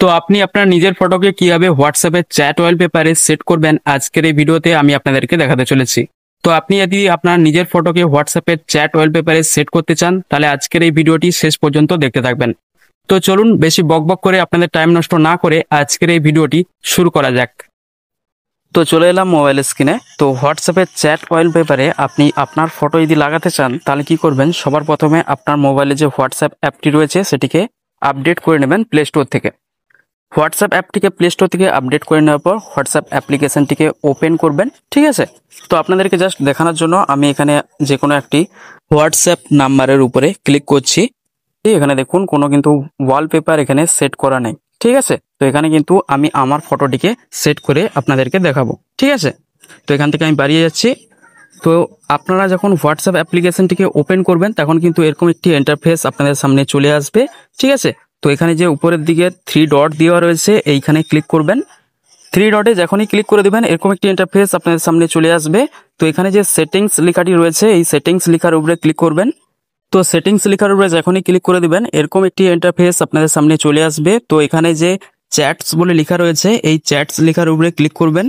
তো আপনি আপনার নিজের ফটোকে কিভাবে হোয়াটসঅ্যাপে চ্যাট ওয়ালপেপারে সেট করবেন আজকের এই ভিডিওতে আমি আপনাদেরকে দেখাতে চলেছি। তো আপনি যদি আপনার নিজের ফটোকে হোয়াটসঅ্যাপে চ্যাট ওয়ালপেপারে সেট করতে চান তাহলে আজকের এই ভিডিওটি শেষ পর্যন্ত দেখতে থাকবেন। তো চলুন বেশি বকবক করে আপনাদের টাইম নষ্ট না করে আজকের এই ভিডিওটি শুরু করা যাক। তো চলে এলাম মোবাইল স্ক্রিনে। তো হোয়াটসঅ্যাপে চ্যাট ওয়ালপেপারে আপনি আপনার ফটো যদি লাগাতে চান তাহলে কি করবেন, সবার প্রথমে আপনার মোবাইলে যে হোয়াটসঅ্যাপ অ্যাপটি রয়েছে সেটিকে আপডেট করে নেবেন প্লে স্টোর থেকে। হোয়াটসঅ্যাপ অ্যাপটিকে প্লে স্টোর থেকে আপডেট করে নেওয়ার পর হোয়াটসঅ্যাপ অ্যাপ্লিকেশনটিকে ওপেন করবেন, ঠিক আছে। তো আপনাদেরকে জাস্ট দেখানোর জন্য আমি এখানে যে কোনো একটি হোয়াটসঅ্যাপ নাম্বারের উপরে ক্লিক করছি। এখানে দেখুন কোনো কিন্তু ওয়ালপেপার এখানে সেট করা নেই, ঠিক আছে। তো এখানে কিন্তু আমি আমার ফটোটিকে সেট করে আপনাদেরকে দেখাবো, ঠিক আছে। তো এখান থেকে আমি বাড়িয়ে যাচ্ছি। তো আপনারা যখন হোয়াটসঅ্যাপ অ্যাপ্লিকেশনটিকে ওপেন করবেন তখন কিন্তু এরকম একটি ইন্টারফেস আপনাদের সামনে চলে আসবে, ঠিক আছে। তো এখানে যে উপরের দিকে 3 ডট দেওয়া রয়েছে এইখানে ক্লিক করবেন। 3 ডটে যখনই ক্লিক করে দেবেন এরকম একটি ইন্টারফেস আপনাদের সামনে চলে আসবে। তো এখানে যে সেটিংস লেখাটি রয়েছে এই সেটিংস লেখার উপরে ক্লিক করবেন। তো সেটিংস লেখার উপরে যখনই ক্লিক করে দিবেন এরকম একটি ইন্টারফেস আপনাদের সামনে চলে আসবে। তো এখানে যে চ্যাটস বলে লেখা রয়েছে এই চ্যাটস লেখার উপরে ক্লিক করবেন।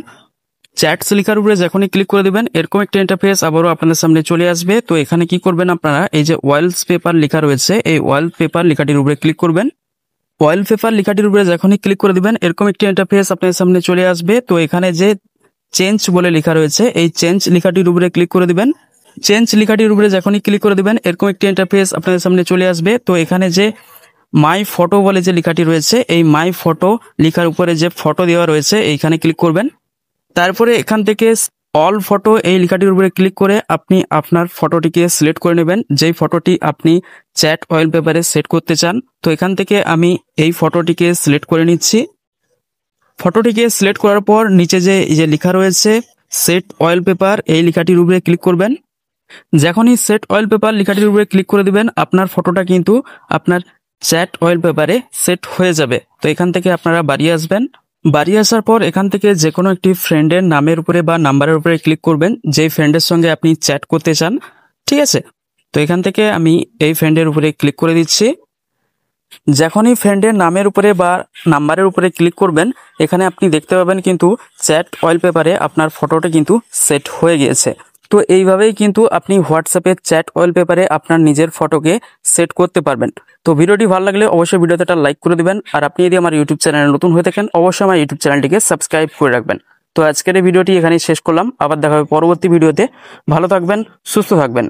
চ্যাটস লেখার উপরে যখনই ক্লিক করে দিবেন এরকম একটা ইন্টারফেস আবারও আপনাদের সামনে চলে আসবে। তো এখানে কি করবেন, আপনারা এই যে ওয়ালপেপার লেখা রয়েছে এই ওয়ালপেপার লেখাটির উপরে ক্লিক করবেন। ওয়ালপেপার লেখাটির উপরে যখনই ক্লিক করে দিবেন এরকম একটি ইন্টারফেস আপনাদের সামনে চলে আসবে। তো এখানে যে চেঞ্জ বলে লেখা রয়েছে এই চেঞ্জ লেখাটির উপরে ক্লিক করে দিবেন। চেঞ্জ লেখাটির উপরে যখনই ক্লিক করে দিবেন এরকম একটি ইন্টারফেস আপনাদের সামনে চলে আসবে। তো এখানে যে মাই ফটো বলে যে লেখাটি রয়েছে এই মাই ফটো লেখার উপরে যে ফটো দেওয়া রয়েছে এইখানে ক্লিক করবেন। তারপরে এখান থেকে অল ফটো এই লেখাটির উপরে ক্লিক করে আপনি আপনার ফটোটিকে সিলেক্ট করে নেবেন, যেই ফটোটি আপনি চ্যাট ওয়ালপেপারে সেট করতে চান। তো এখান থেকে আমি এই ফটোটিকে সিলেক্ট করে নিচ্ছি। ফটোটিকে সিলেক্ট করার পর নিচে যে এই যে লেখা রয়েছে সেট ওয়ালপেপার এই লেখাটির উপরে ক্লিক করবেন। যখনই সেট ওয়ালপেপার লেখাটির উপরে ক্লিক করে দিবেন আপনার ফটোটা কিন্তু আপনার চ্যাট ওয়ালপেপারে সেট হয়ে যাবে। তো এখান থেকে আপনারা বাড়িয়ে আসবেন। বাড়িয়ে আসার পর এখান থেকে যে কোনো একটি ফ্রেন্ডের নামের উপরে বা নাম্বারের উপরে ক্লিক করবেন যেই ফ্রেন্ডের সঙ্গে আপনি চ্যাট করতে চান, ঠিক আছে। তো এখান থেকে আমি এই ফ্রেন্ডের উপরে ক্লিক করে দিচ্ছি। যখনই ফ্রেন্ডের নামের উপরে বা নাম্বারের উপরে ক্লিক করবেন এখানে আপনি দেখতে পাবেন কিন্তু চ্যাট ওয়ালপেপারে আপনার ফটোটা কিন্তু সেট হয়ে গিয়েছে। তো এইভাবেই কিন্তু আপনি হোয়াটসঅ্যাপে চ্যাট ওয়ালপেপারে আপনার নিজের ফটোকে সেট করতে পারবেন। তো ভিডিওটি ভালো লাগলে অবশ্যই ভিডিওতে একটা লাইক করে দিবেন, আর আপনি যদি আমার ইউটিউব চ্যানেলে নতুন হয়ে থাকেন অবশ্যই আমার ইউটিউব চ্যানেলটিকে সাবস্ক্রাইব করে রাখবেন। তো আজকের এই ভিডিওটি এখানেই শেষ করলাম, আবার দেখা হবে পরবর্তী ভিডিওতে। ভালো থাকবেন, সুস্থ থাকবেন।